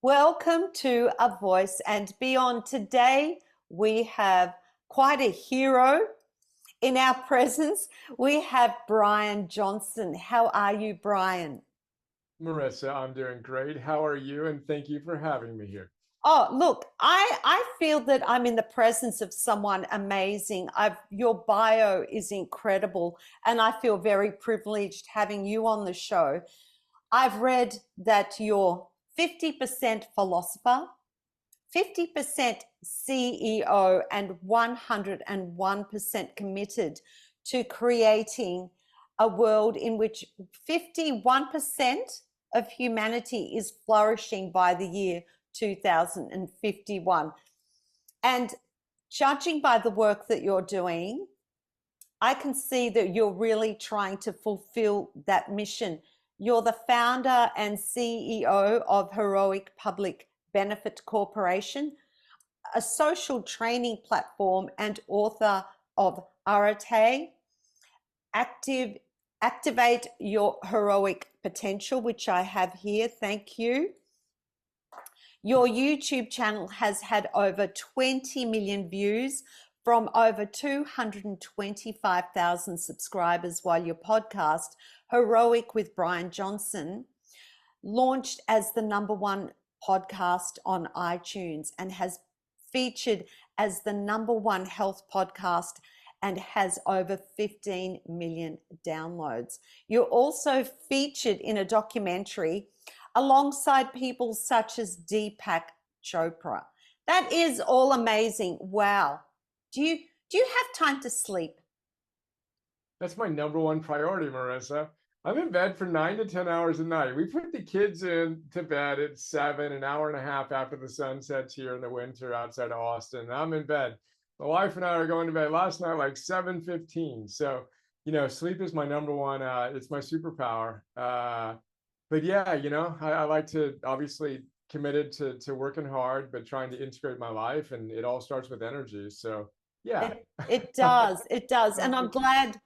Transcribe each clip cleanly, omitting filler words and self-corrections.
Welcome to A Voice and Beyond. Today we have quite a hero in our presence. We have Brian Johnson. How are you, Brian? Marissa, I'm doing great. How are you? And thank you for having me here. Oh, look, I feel that I'm in the presence of someone amazing. Your bio is incredible, and I feel very privileged having you on the show. I've read that you're 50% philosopher, 50% CEO, and 101% committed to creating a world in which 51% of humanity is flourishing by the year 2051. And judging by the work that you're doing, I can see that you're really trying to fulfill that mission. You're the founder and CEO of Heroic Public Benefit Corporation, a social training platform, and author of Arete, Active, Activate Your Heroic Potential, which I have here. Thank you. Your YouTube channel has had over 20 million views from over 225,000 subscribers, while your podcast, Heroic with Brian Johnson, launched as the #1 podcast on iTunes and has featured as the #1 health podcast and has over 15 million downloads. You're also featured in a documentary alongside people such as Deepak Chopra. That is all amazing. Wow. Do you have time to sleep? That's my #1 priority, Marissa. I'm in bed for 9 to 10 hours a night. We put the kids in to bed at 7, an hour and a half after the sun sets here in the winter outside of Austin. I'm in bed. My wife and I are going to bed last night like 7:15. So, sleep is my #1. It's my superpower. But yeah, I like to obviously committed to working hard, but trying to integrate my life, and it all starts with energy. So yeah. It does. It does. And I'm glad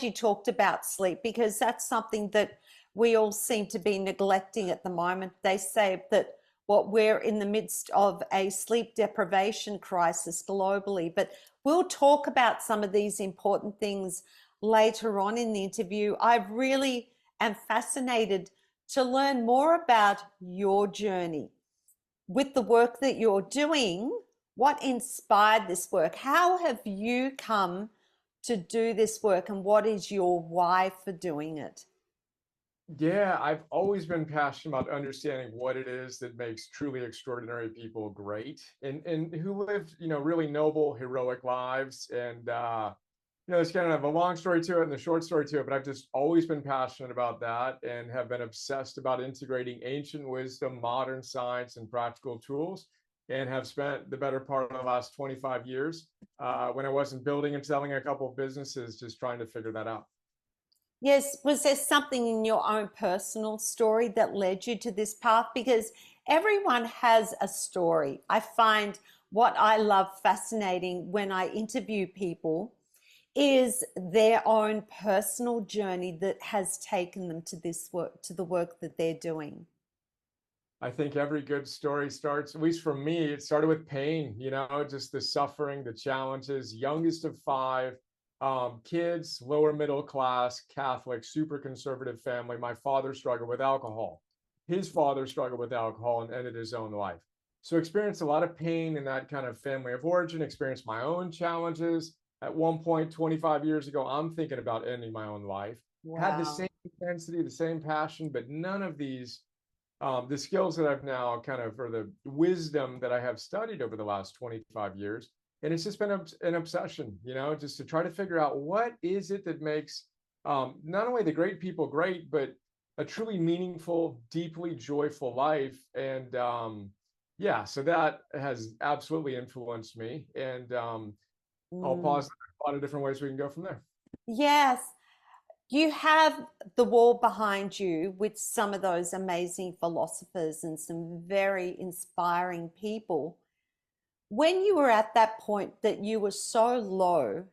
you talked about sleep, because that's something that we all seem to be neglecting at the moment. They say that what we're in the midst of a sleep deprivation crisis globally, but we'll talk about some of these important things later on in the interview. I really am fascinated to learn more about your journey with the work that you're doing. What inspired this work? How have you come to do this work, and what is your why for doing it? Yeah, I've always been passionate about understanding what it is that makes truly extraordinary people great, and who live, really noble, heroic lives. And there's kind of a long story to it and the short story to it, but I've just always been passionate about that and have been obsessed about integrating ancient wisdom, modern science, and practical tools, and have spent the better part of the last 25 years when I wasn't building and selling a couple of businesses, just trying to figure that out. Yes, was there something in your own personal story that led you to this path? Because everyone has a story. I find what I love fascinating when I interview people is their own personal journey that has taken them to this work, to the work that they're doing. I think every good story starts, at least for me, it started with pain, just the suffering, the challenges. Youngest of five, kids, lower middle class, Catholic, super conservative family. My father struggled with alcohol. His father struggled with alcohol and ended his own life. So experienced a lot of pain in that kind of family of origin, experienced my own challenges. At one point, 25 years ago, I'm thinking about ending my own life. Had the Wow. same intensity, the same passion, but none of these the skills that I've now kind of, or the wisdom that I have studied over the last 25 years. And it's just been an obsession, just to try to figure out what is it that makes not only the great people great, but a truly meaningful, deeply joyful life. And yeah, so that has absolutely influenced me. And I'll Mm. pause. A lot of different ways we can go from there. Yes, you have the wall behind you with some of those amazing philosophers and some very inspiring people. When you were at that point that you were so low,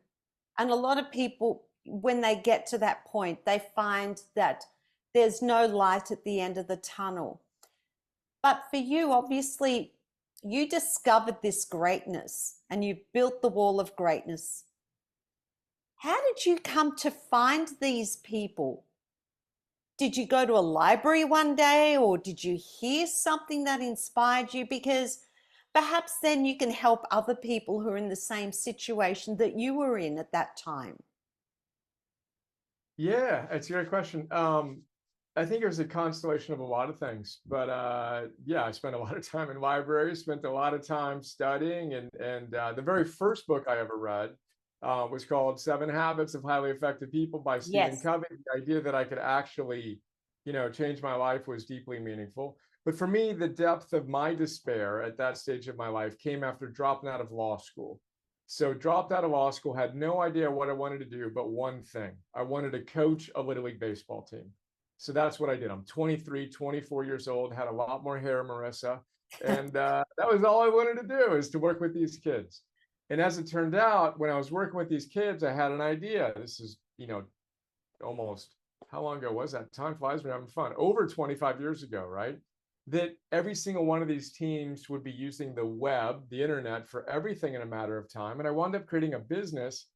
and a lot of people, when they get to that point, they find that there's no light at the end of the tunnel. But for you, obviously, you discovered this greatness and you built the wall of greatness. How did you come to find these people? Did you go to a library one day, or did you hear something that inspired you? Because perhaps then you can help other people who are in the same situation that you were in at that time. Yeah, it's a great question. I think it was a constellation of a lot of things, but yeah, I spent a lot of time in libraries, spent a lot of time studying, and the very first book I ever read was called Seven Habits of Highly Effective People by Stephen Yes. Covey. The idea that I could actually, change my life was deeply meaningful. But for me, the depth of my despair at that stage of my life came after dropping out of law school. So dropped out of law school, had no idea what I wanted to do, but one thing. I wanted to coach a Little League baseball team. So that's what I did. I'm 23, 24 years old, had a lot more hair, Marissa. And that was all I wanted to do, is to work with these kids. And as it turned out, when I was working with these kids, I had an idea. This is, almost, how long ago was that? Time flies, we're having fun. Over 25 years ago, right? That every single one of these teams would be using the web, the internet, for everything in a matter of time. And I wound up creating a business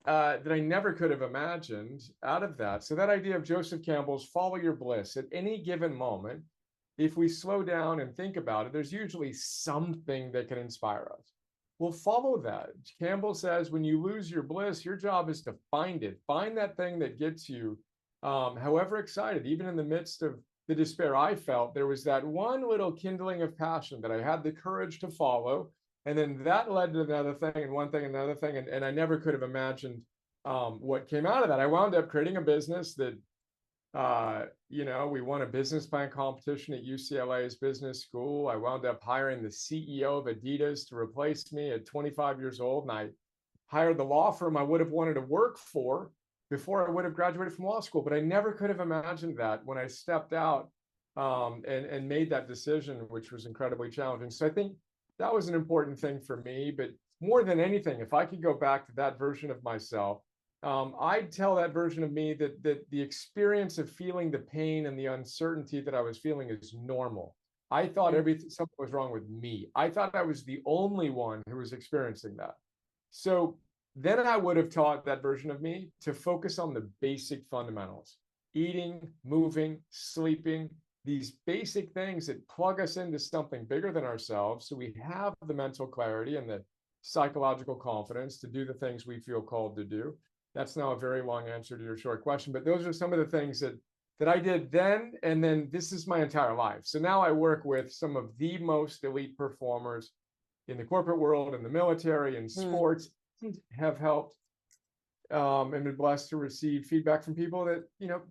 that I never could have imagined out of that. So that idea of Joseph Campbell's follow your bliss at any given moment, if we slow down and think about it, there's usually something that can inspire us. We'll follow that. Campbell says, when you lose your bliss, your job is to find it. Find that thing that gets you, however excited, even in the midst of the despair I felt, there was that one little kindling of passion that I had the courage to follow. And then that led to another thing and one thing, another thing. And I never could have imagined what came out of that. I wound up creating a business that, we won a business plan competition at UCLA's business school. I wound up hiring the CEO of Adidas to replace me at 25 years old. And I hired the law firm I would have wanted to work for before I would have graduated from law school. But I never could have imagined that when I stepped out and made that decision, which was incredibly challenging. So I think that was an important thing for me. But more than anything, if I could go back to that version of myself, I'd tell that version of me that the experience of feeling the pain and the uncertainty that I was feeling is normal. I thought something was wrong with me. I thought I was the only one who was experiencing that. So then I would have taught that version of me to focus on the basic fundamentals: eating, moving, sleeping, these basic things that plug us into something bigger than ourselves, so we have the mental clarity and the psychological confidence to do the things we feel called to do. That's now a very long answer to your short question, but those are some of the things that I did then, and then this is my entire life. So now I work with some of the most elite performers in the corporate world, in the military, in sports, have helped and been blessed to receive feedback from people that,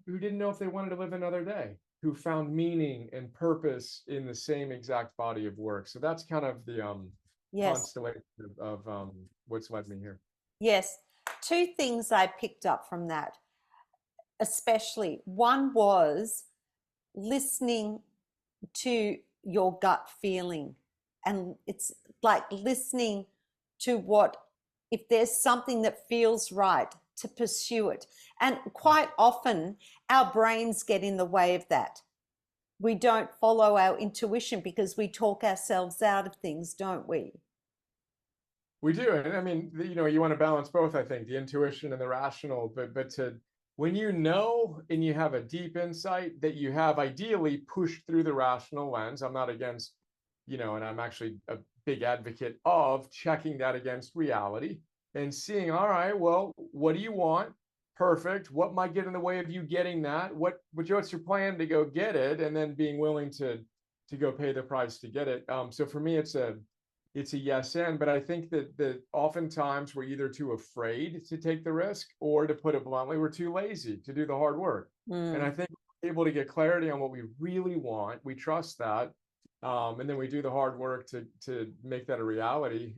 who didn't know if they wanted to live another day, who found meaning and purpose in the same exact body of work. So that's kind of the Yes. constellation of what's led me here. Yes. Two things I picked up from that, especially. One was listening to your gut feeling. And it's like listening to if there's something that feels right, to pursue it. And quite often our brains get in the way of that. We don't follow our intuition because we talk ourselves out of things, don't we? We do. And I mean, you want to balance both, I think, the intuition and the rational, but when and you have a deep insight that you have ideally pushed through the rational lens. I'm not against, and I'm actually a big advocate of checking that against reality and seeing, all right, well, what do you want? Perfect. What might get in the way of you getting that? What's your plan to go get it? And then being willing to go pay the price to get it. So for me, it's a yes and, but I think that oftentimes we're either too afraid to take the risk, or, to put it bluntly, we're too lazy to do the hard work. And I think we're able to get clarity on what we really want. We trust that. And then we do the hard work to make that a reality.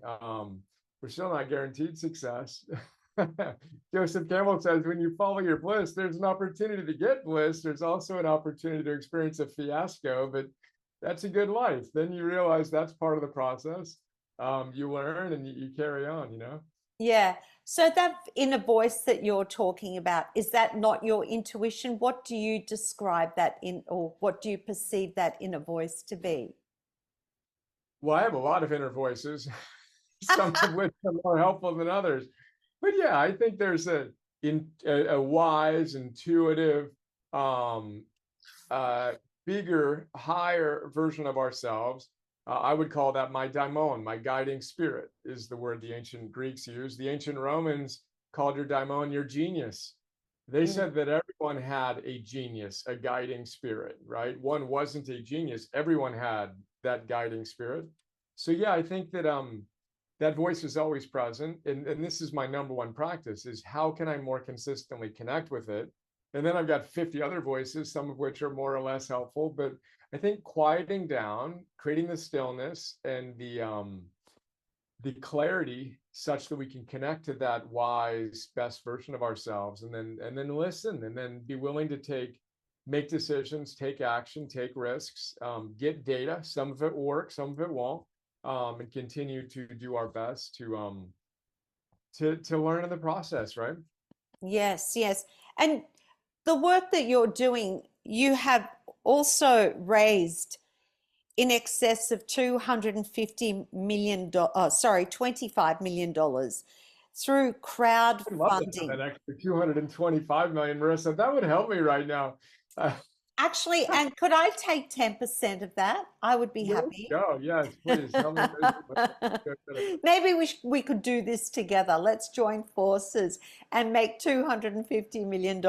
We're still not guaranteed success. Joseph Campbell says, when you follow your bliss, there's an opportunity to get bliss. There's also an opportunity to experience a fiasco, but that's a good life. Then you realize that's part of the process. You learn and you carry on, Yeah. So that inner voice that you're talking about, is that not your intuition? What do you describe that in, or what do you perceive that inner voice to be? Well, I have a lot of inner voices, some of which are more helpful than others. But yeah, I think there's a wise, intuitive, um, uh, bigger, higher version of ourselves. I would call that my daimon, my guiding spirit, is the word the ancient Greeks used. The ancient Romans called your daimon your genius. They Mm. said that everyone had a genius, a guiding spirit, right? One wasn't a genius. Everyone had that guiding spirit. So yeah, I think that that voice is always present. And this is my number one practice, is how can I more consistently connect with it? And then I've got 50 other voices, some of which are more or less helpful. But I think quieting down, creating the stillness and the clarity such that we can connect to that wise best version of ourselves, and then listen, and then be willing to make decisions, take action, take risks, get data. Some of it will work, some of it won't, and continue to do our best to learn in the process, right? Yes, yes. And the work that you're doing, you have also raised in excess of $250 million, sorry, $25 million through I'd love to have crowdfunding. that extra 225 million, Marissa. That would help me right now. Uh, Actually, and could I take 10% of that? I would be let's happy. go. Yes, please help me raise the money. Maybe we could do this together. Let's join forces and make $250 million.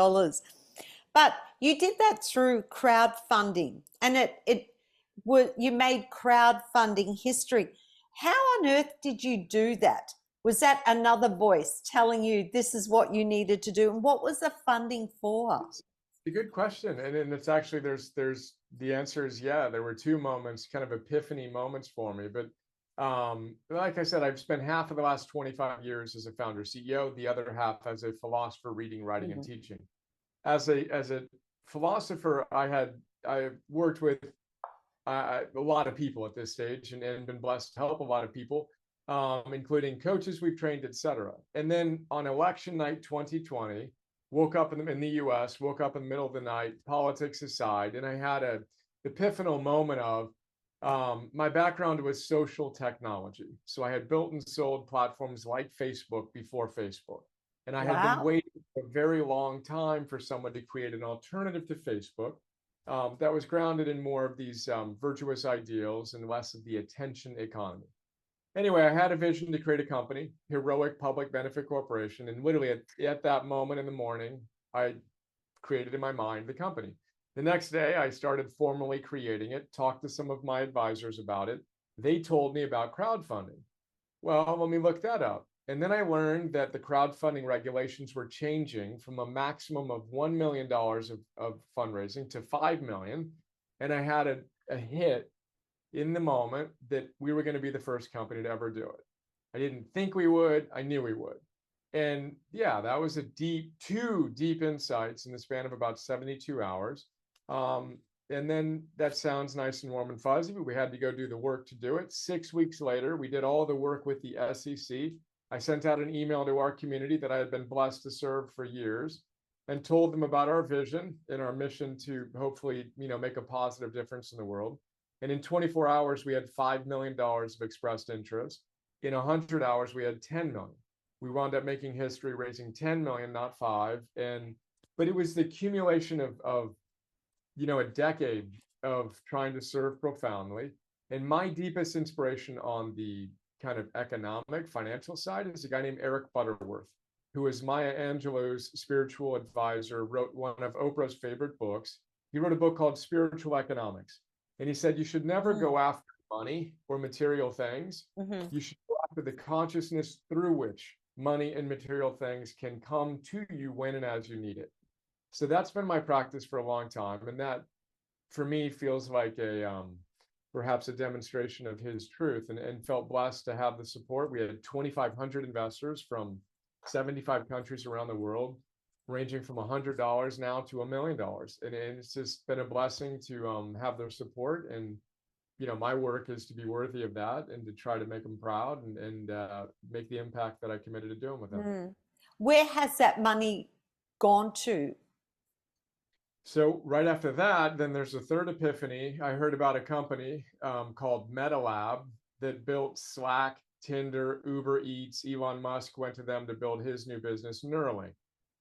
But you did that through crowdfunding, and you made crowdfunding history. How on earth did you do that? Was that another voice telling you this is what you needed to do? And what was the funding for? It's a good question. And it's actually, there's the answer is yeah, there were two moments, kind of epiphany moments for me. But like I said, I've spent half of the last 25 years as a founder CEO, the other half as a philosopher, reading, writing, and Mhm. teaching. As a philosopher, I worked with a lot of people at this stage, and been blessed to help a lot of people, including coaches we've trained, etc. And then on election night 2020, woke up in the US, woke up in the middle of the night, politics aside, and I had a epiphanal moment of my background was social technology. So I had built and sold platforms like Facebook before Facebook. And I had been Wow. waiting for a very long time for someone to create an alternative to Facebook, that was grounded in more of these virtuous ideals and less of the attention economy. Anyway, I had a vision to create a company, Heroic Public Benefit Corporation, and literally at that moment in the morning, I created in my mind the company. The next day, I started formally creating it, talked to some of my advisors about it. They told me about crowdfunding. Well, let me look that up. And then I learned that the crowdfunding regulations were changing from a maximum of $1 million of fundraising to 5 million. And I had a hit in the moment that we were going to be the first company to ever do it. I didn't think we would, I knew we would. And yeah, that was two deep insights in the span of about 72 hours. And then that sounds nice and warm and fuzzy, but we had to go do the work to do it. 6 weeks later, we did all the work with the SEC. I sent out an email to our community that I had been blessed to serve for years, and told them about our vision and our mission to hopefully, make a positive difference in the world. And in 24 hours, we had $5 million of expressed interest. In 100 hours, we had 10 million. We wound up making history, raising 10 million, not five. But it was the accumulation of a decade of trying to serve profoundly. And my deepest inspiration on the kind of economic, financial side is a guy named Eric Butterworth, who is Maya Angelou's spiritual advisor, wrote one of Oprah's favorite books. He wrote a book called Spiritual Economics. And he said, you should never go after money or material things. Mm-hmm. You should go after the consciousness through which money and material things can come to you when and as you need it. So that's been my practice for a long time. And that, for me, feels like perhaps a demonstration of his truth, and felt blessed to have the support. We had 2,500 investors from 75 countries around the world, ranging from $100 now to $1 million. And it's just been a blessing to have their support. And, my work is to be worthy of that and to try to make them proud and make the impact that I committed to doing with them. Mm. Where has that money gone to? So right after that, then there's a third epiphany. I heard about a company called MetaLab that built Slack, Tinder, Uber Eats. Elon Musk went to them to build his new business, Neuralink.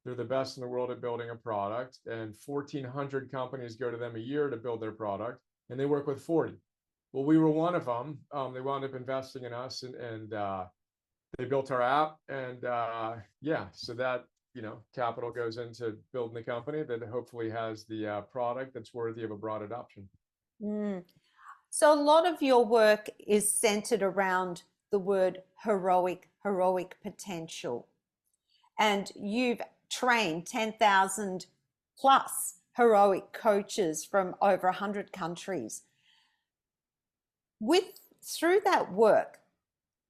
They're the best in the world at building a product, and 1,400 companies go to them a year to build their product, and they work with 40. Well, we were one of them. They wound up investing in us, and they built our app, and yeah, so that capital goes into building the company that hopefully has the product that's worthy of a broad adoption. Mm. So a lot of your work is centered around the word heroic potential. And you've trained 10,000 plus heroic coaches from over 100 countries. Through that work,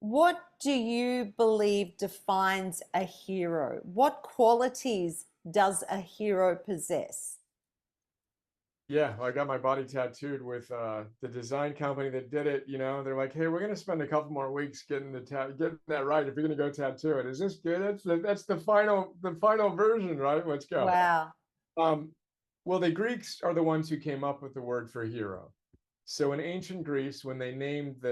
what do you believe defines a hero? What qualities does a hero possess? Yeah, I got my body tattooed with the design company that did it. They're like, hey, we're going to spend a couple more weeks getting getting that right. If you're going to go tattoo it, is this good? That's the final version, right? Let's go. Wow. Well, the Greeks are the ones who came up with the word for hero. So in ancient Greece, when they named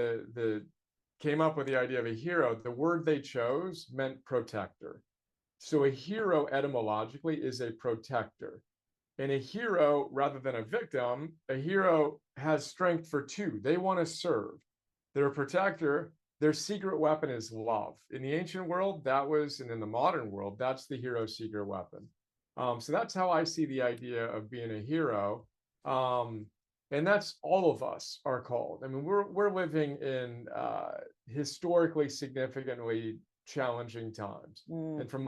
came up with the idea of a hero, the word they chose meant protector. So a hero etymologically is a protector. And a hero, rather than a victim, a hero has strength for two. They want to serve. They're a protector. Their secret weapon is love. In the ancient world, that was, and in the modern world, that's the hero's secret weapon. So that's how I see the idea of being a hero. And that's all of us are called. I mean, we're living in historically significantly challenging times. And from my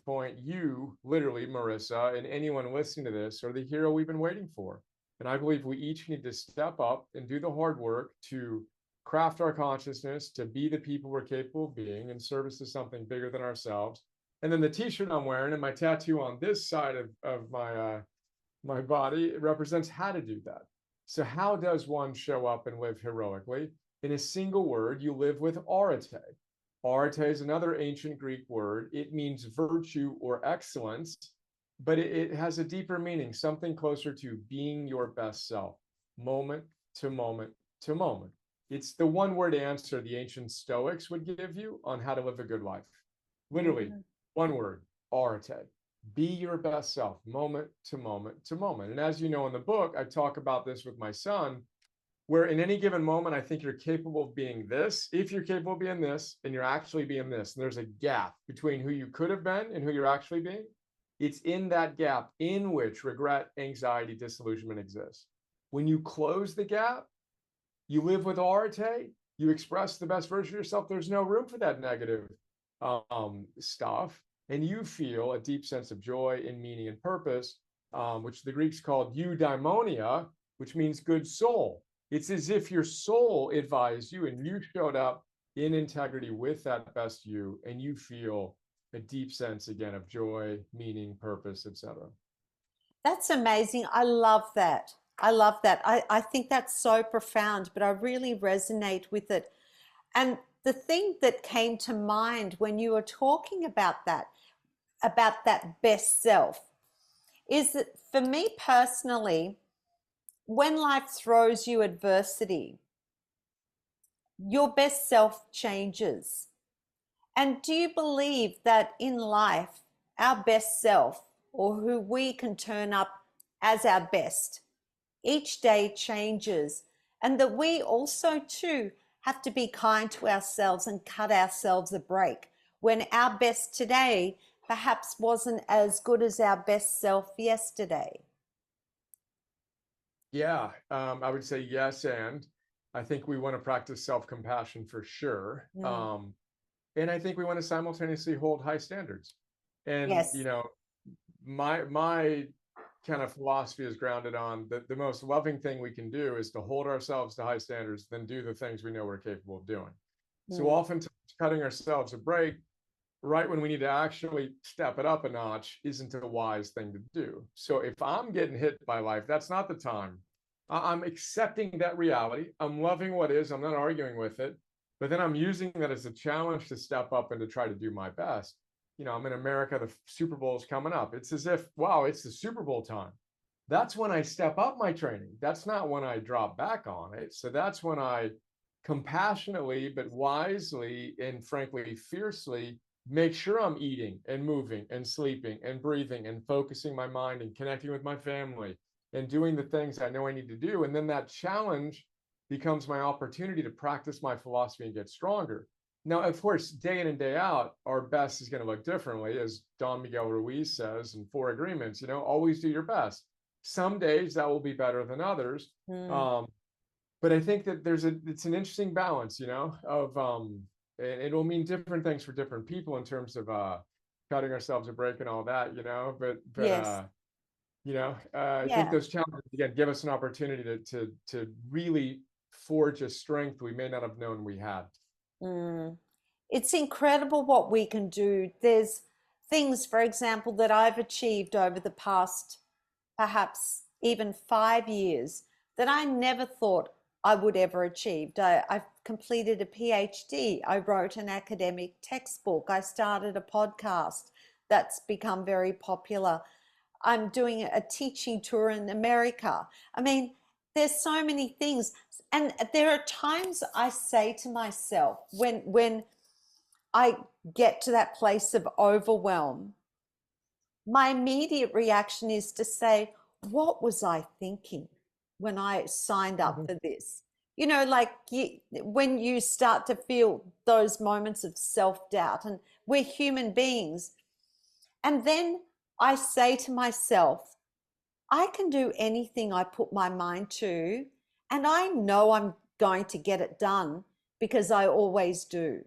point, you literally, Marissa, and anyone listening to this are the hero we've been waiting for. And I believe we each need to step up and do the hard work to craft our consciousness, to be the people we're capable of being in service to something bigger than ourselves. And then the t-shirt I'm wearing and my tattoo on this side of my body represents how to do that. So how does one show up and live heroically? In a single word, you live with arete. Arete is another ancient Greek word. It means virtue or excellence, but it has a deeper meaning, something closer to being your best self, moment to moment to moment. It's the one word answer the ancient Stoics would give you on how to live a good life. Literally, one word, arete. Be your best self, moment to moment to moment. And as you know in the book, I talk about this with my son, where in any given moment, I think you're capable of being this, if you're capable of being this, and you're actually being this. And there's a gap between who you could have been and who you're actually being. It's in that gap in which regret, anxiety, disillusionment exists. When you close the gap, you live with arete, you express the best version of yourself. There's no room for that negative stuff. And you feel a deep sense of joy and meaning and purpose, which the Greeks called eudaimonia, which means good soul. It's as if your soul advised you and you showed up in integrity with that best you, and you feel a deep sense again of joy, meaning, purpose, etc. That's amazing. I love that. I love that. I think that's so profound, but I really resonate with it. And the thing that came to mind when you were talking about that best self, is that for me personally, when life throws you adversity, your best self changes. And do you believe that in life, our best self, or who we can turn up as our best, each day changes, and that we also too have to be kind to ourselves and cut ourselves a break when our best today perhaps wasn't as good as our best self yesterday? Yeah, I would say yes. And I think we want to practice self-compassion for sure. And I think we want to simultaneously hold high standards. And, Yes. My kind of philosophy is grounded on the most loving thing we can do is to hold ourselves to high standards, then do the things we know we're capable of doing. So oftentimes cutting ourselves a break right when we need to actually step it up a notch isn't a wise thing to do. So if I'm getting hit by life, that's not the time I'm accepting that reality. I'm loving what is. I'm not arguing with it. But then I'm using that as a challenge to step up and to try to do my best. I'm in America, the Super Bowl is coming up. It's as if, wow, it's the Super Bowl time. That's when I step up my training. That's not when I drop back on it. So that's when I compassionately, but wisely, and frankly, fiercely make sure I'm eating and moving and sleeping and breathing and focusing my mind and connecting with my family and doing the things I know I need to do. And then that challenge becomes my opportunity to practice my philosophy and get stronger. Now, of course, day in and day out, our best is going to look differently, as Don Miguel Ruiz says in Four Agreements, always do your best. Some days that will be better than others. But I think that it's an interesting balance, of, and it'll mean different things for different people in terms of cutting ourselves a break and all that, Yes. I think Yeah. those challenges again give us an opportunity to really forge a strength we may not have known we had. Mm. It's incredible what we can do. There's things, for example, that I've achieved over the past perhaps even 5 years that I never thought I would ever achieve. I've completed a PhD. I wrote an academic textbook. I started a podcast that's become very popular. I'm doing a teaching tour in America. I mean, there's so many things. And there are times I say to myself when I get to that place of overwhelm, my immediate reaction is to say, what was I thinking when I signed up for this? When you start to feel those moments of self-doubt, and we're human beings. And then I say to myself, I can do anything I put my mind to, and I know I'm going to get it done because I always do.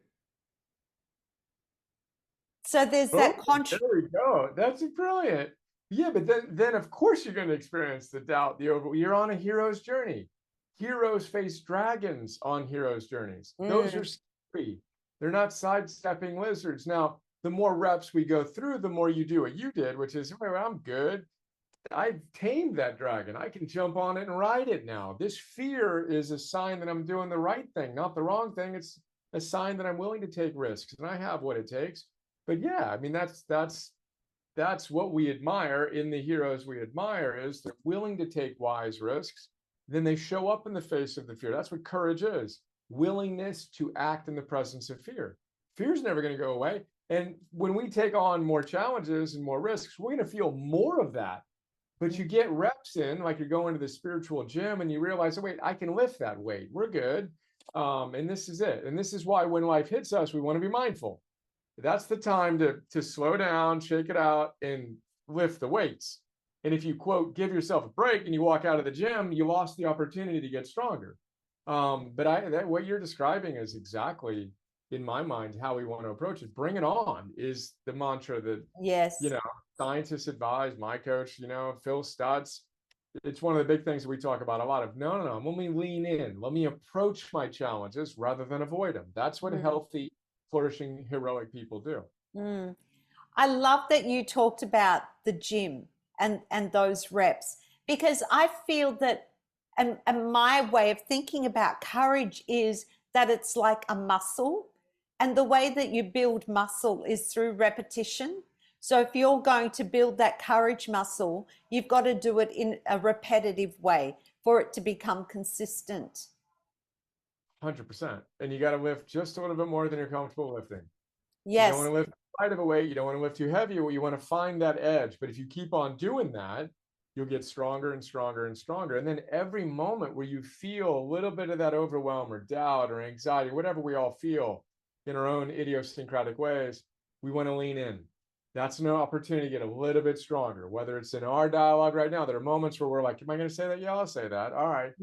So there's Oh, that there we go. That's brilliant. Yeah, but then of course you're going to experience the doubt, you're on a hero's journey. Heroes face dragons on heroes' journeys. Those are scary. They're not sidestepping lizards. Now, the more reps we go through, the more you do what you did, which is, well, I'm good. I've tamed that dragon. I can jump on it and ride it now. This fear is a sign that I'm doing the right thing, not the wrong thing. It's a sign that I'm willing to take risks, and I have what it takes. But yeah, I mean, that's what we admire in the heroes we admire, is they're willing to take wise risks. Then they show up in the face of the fear. That's what courage is: willingness to act in the presence of fear. Fear's never going to go away. And when we take on more challenges and more risks, we're going to feel more of that. But you get reps in, like you're going to the spiritual gym and you realize, oh, wait, I can lift that weight. We're good. And this is it. And this is why when life hits us, we want to be mindful. That's the time to slow down, shake it out, and lift the weights. And if you, quote, give yourself a break and you walk out of the gym, you lost the opportunity to get stronger. But what you're describing is exactly, in my mind, how we want to approach it. Bring it on is the mantra that, Yes. scientists advise, my coach, Phil Stutz. It's one of the big things that we talk about a lot of, no, let me lean in. Let me approach my challenges rather than avoid them. That's what healthy, flourishing, heroic people do. I love that you talked about the gym and those reps, because I feel that, and my way of thinking about courage is that it's like a muscle, and the way that you build muscle is through repetition. So if you're going to build that courage muscle, you've got to do it in a repetitive way for it to become consistent. 100%. And you got to lift just a little bit more than you're comfortable lifting. You don't want Yes. to lift light of a weight. You don't want to lift too heavy. You want to find that edge. But if you keep on doing that, you'll get stronger and stronger and stronger. And then every moment where you feel a little bit of that overwhelm or doubt or anxiety, whatever we all feel in our own idiosyncratic ways, we want to lean in. That's an opportunity to get a little bit stronger, whether it's in our dialogue right now. There are moments where we're like, am I going to say that? Yeah, I'll say that. All right.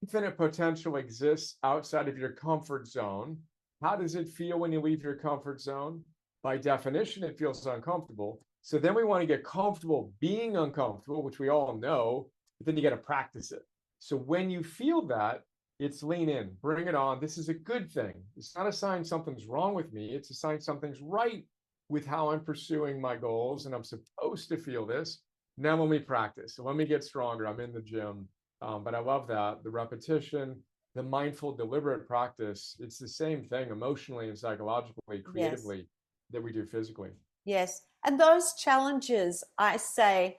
Infinite potential exists outside of your comfort zone. How does it feel when you leave your comfort zone? By definition, it feels uncomfortable. So then we want to get comfortable being uncomfortable, which we all know, but then you got to practice it. So when you feel that, it's lean in, bring it on. This is a good thing. It's not a sign something's wrong with me. It's a sign something's right with how I'm pursuing my goals, and I'm supposed to feel this. Now let me practice. So let me get stronger. I'm in the gym. But I love that the repetition, the mindful, deliberate practice. It's the same thing emotionally and psychologically, Yes. creatively that we do physically. Yes. And those challenges, I say,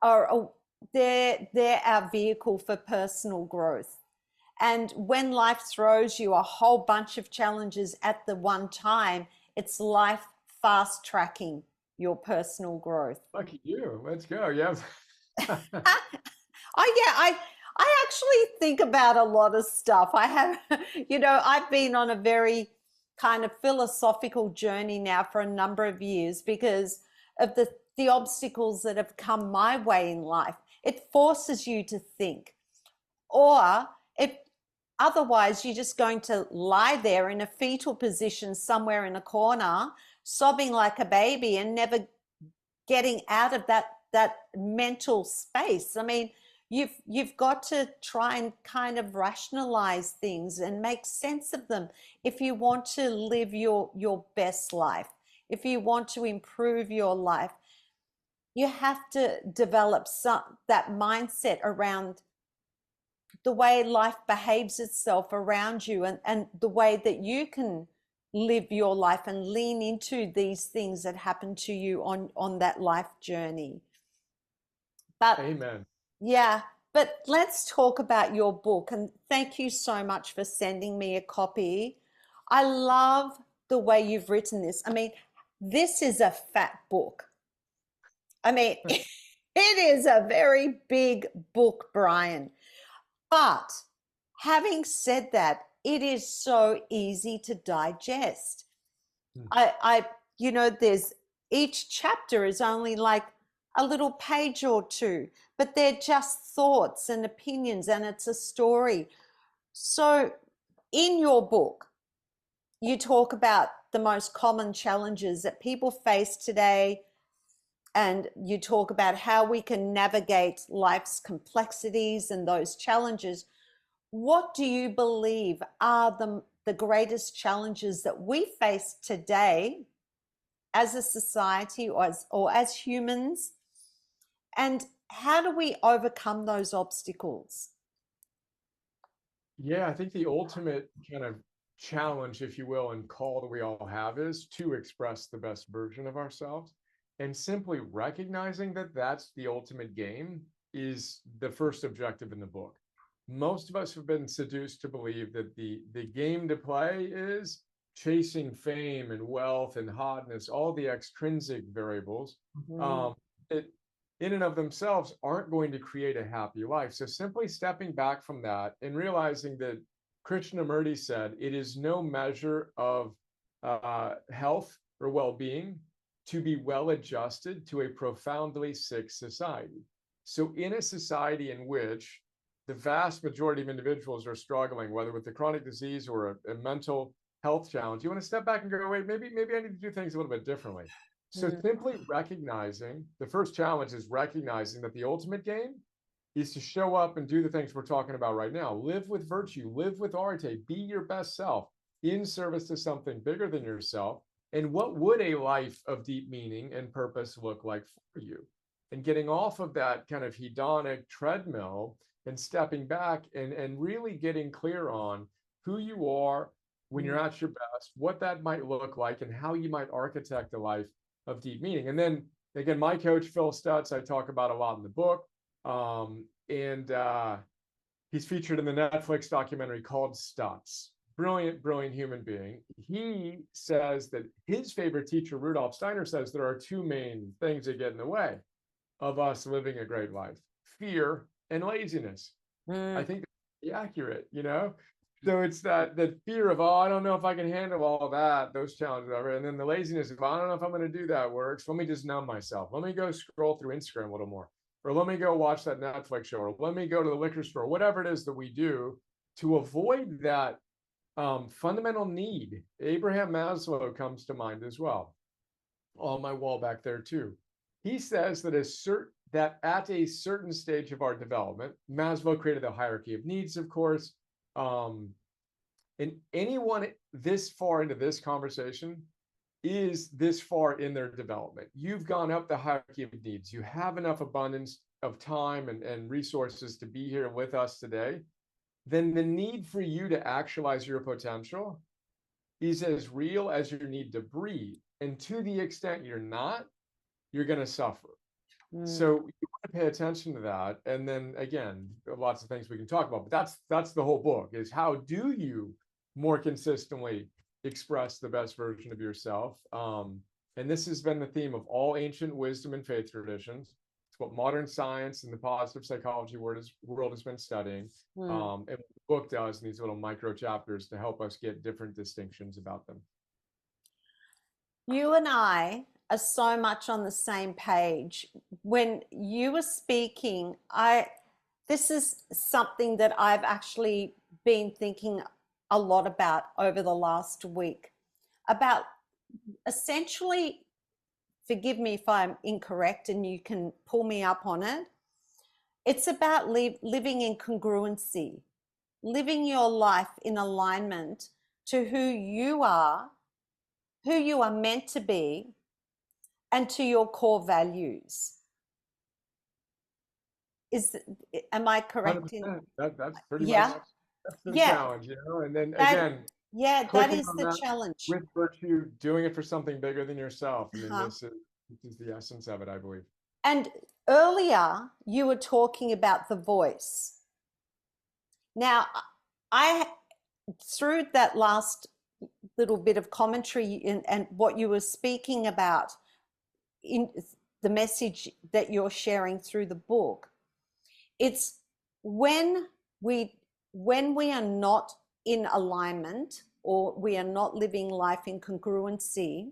are they're our vehicle for personal growth. And when life throws you a whole bunch of challenges at the one time, it's life fast tracking your personal growth. Lucky you. Let's go. Yeah. I actually think about a lot of stuff. I have, I've been on a very kind of philosophical journey now for a number of years because of the obstacles that have come my way in life. It forces you to think. Or if otherwise you're just going to lie there in a fetal position somewhere in a corner, sobbing like a baby and never getting out of that mental space. I mean, you've got to try and kind of rationalize things and make sense of them if you want to live your best life, if you want to improve your life. You have to develop that mindset around the way life behaves itself around you, and the way that you can live your life and lean into these things that happen to you on that life journey. But Amen. yeah, but let's talk about your book, and thank you so much for sending me a copy. I love the way you've written this. I mean, this is a fat book. I mean, it is a very big book, Brian. But having said that, it is so easy to digest. Hmm. There's each chapter is only like a little page or two, but they're just thoughts and opinions, and it's a story. So, in your book, you talk about the most common challenges that people face today, and you talk about how we can navigate life's complexities and those challenges. What do you believe are the greatest challenges that we face today as a society or as humans? And how do we overcome those obstacles? Yeah, I think the ultimate kind of challenge, if you will, and call that we all have is to express the best version of ourselves. And simply recognizing that that's the ultimate game is the first objective in the book. Most of us have been seduced to believe that the game to play is chasing fame and wealth and hotness, all the extrinsic variables. Mhm. Um, it in and of themselves aren't going to create a happy life. So simply stepping back from that and realizing that Krishnamurti said it is no measure of health or well-being to be well adjusted to a profoundly sick society. So in a society in which the vast majority of individuals are struggling, whether with a chronic disease or a mental health challenge, you want to step back and go, wait, maybe I need to do things a little bit differently. So Mm. simply recognizing the first challenge is recognizing that the ultimate game is to show up and do the things we're talking about right now. Live with virtue, live with arte, be your best self in service to something bigger than yourself. And what would a life of deep meaning and purpose look like for you? And getting off of that kind of hedonic treadmill and stepping back and really getting clear on who you are when you're at your best, what that might look like, and how you might architect a life of deep meaning. And then again, my coach, Phil Stutz, I talk about a lot in the book. And he's featured in the Netflix documentary called Stutz. Brilliant, brilliant human being. He says that his favorite teacher, Rudolf Steiner, says there are two main things that get in the way of us living a great life: fear and laziness. I Mm. think that's accurate, you know? So it's that fear of, oh, I don't know if I can handle all that, those challenges, and then the laziness of, I don't know if I'm going to do that works. Let me just numb myself. Let me go scroll through Instagram a little more, or let me go watch that Netflix show, or let me go to the liquor store, whatever it is that we do to avoid that fundamental need. Abraham Maslow comes to mind as well, on my wall back there too. He says that at a certain stage of our development, Maslow created the hierarchy of needs, of course. And anyone this far into this conversation is this far in their development. You've gone up the hierarchy of needs. You have enough abundance of time and resources to be here with us today, then the need for you to actualize your potential is as real as your need to breathe. And to the extent you're not, you're going to suffer. So you want to pay attention to that. And then again, lots of things we can talk about, but that's the whole book, is how do you more consistently express the best version of yourself? And this has been the theme of all ancient wisdom and faith traditions. It's what modern science and the positive psychology world has been studying. And what the book does in these little micro chapters to help us get different distinctions about them. You and I are so much on the same page. When you were speaking, this is something that I've actually been thinking a lot about over the last week, about essentially, forgive me if I'm incorrect and you can pull me up on it. It's about living in congruency, living your life in alignment to who you are meant to be, and to your core values. Am I correct in 100%. That's pretty yeah? much that's the Yeah, challenge, And then that again, that clicking is on the that challenge. with virtue, doing it for something bigger than yourself. I mean, Uh-huh. this is the essence of it, I believe. And earlier you were talking about the voice. Now, I through that last little bit of commentary and what you were speaking about in the message that you're sharing through the book, it's when we are not in alignment, or we are not living life in congruency,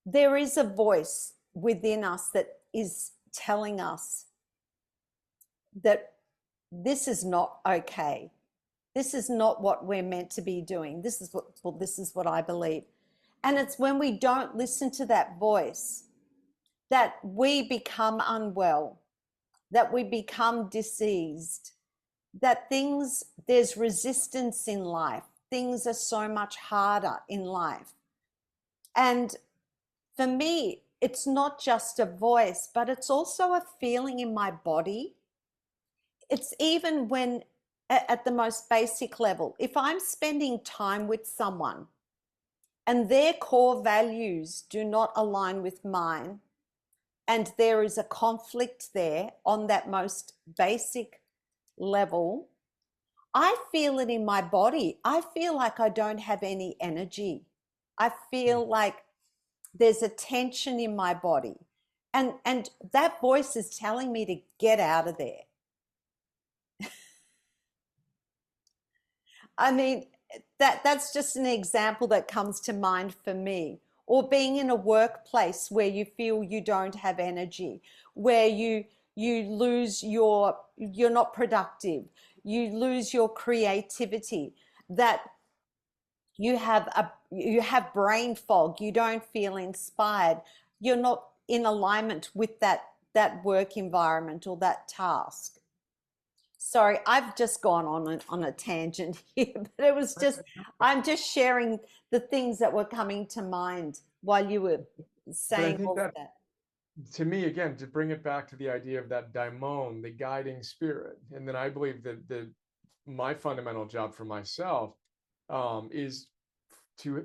there is a voice within us that is telling us that this is not okay. This is not what we're meant to be doing. This is what I believe. And it's when we don't listen to that voice that we become unwell, that we become diseased, that there's resistance in life. Things are so much harder in life. And for me, it's not just a voice, but it's also a feeling in my body. It's even when, at the most basic level, if I'm spending time with someone and their core values do not align with mine, and there is a conflict there on that most basic level, I feel it in my body. I feel like I don't have any energy. I feel like there's a tension in my body. And that voice is telling me to get out of there. I mean, that's just an example that comes to mind for me. Or being in a workplace where you feel you don't have energy, where you lose you're not productive, you lose your creativity, that you have brain fog, you don't feel inspired, you're not in alignment with that work environment or that task. Sorry, I've just gone on a tangent here, but it was just, I'm just sharing the things that were coming to mind while you were But I saying think all of that, that. to me, again, to bring it back to the idea of that daimon, the guiding spirit, and then I believe that my fundamental job for myself is to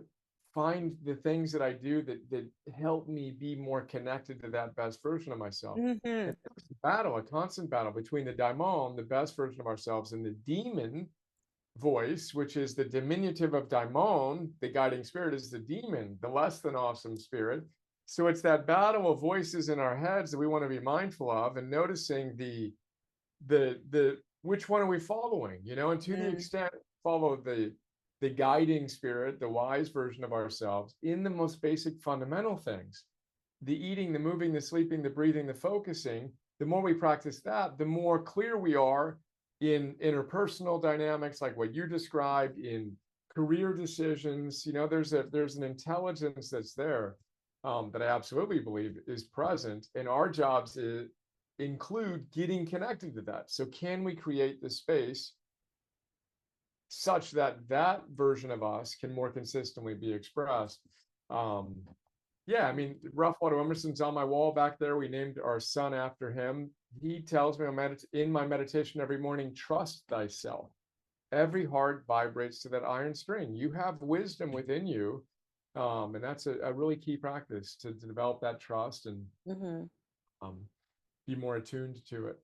find the things that I do that help me be more connected to that best version of myself. Mm-hmm. And it's a battle, a constant battle between the daimon, the best version of ourselves, and the demon voice, which is the diminutive of daimon. The guiding spirit is the demon, the less than awesome spirit. So it's that battle of voices in our heads that we want to be mindful of, and noticing the which one are we following, and to the extent follow the guiding spirit, the wise version of ourselves in the most basic fundamental things, the eating, the moving, the sleeping, the breathing, the focusing. The more we practice that, the more clear we are in interpersonal dynamics, like what you described, in career decisions. There's an intelligence that's there, that I absolutely believe is present, and our jobs include getting connected to that. So can we create the space such that that version of us can more consistently be expressed? Yeah, I mean, Ralph Waldo Emerson's on my wall back there. We named our son after him. He tells me in my meditation every morning, trust thyself. Every heart vibrates to that iron string. You have wisdom within you. And that's a really key practice to develop that trust and Hmm. um, be more attuned to it.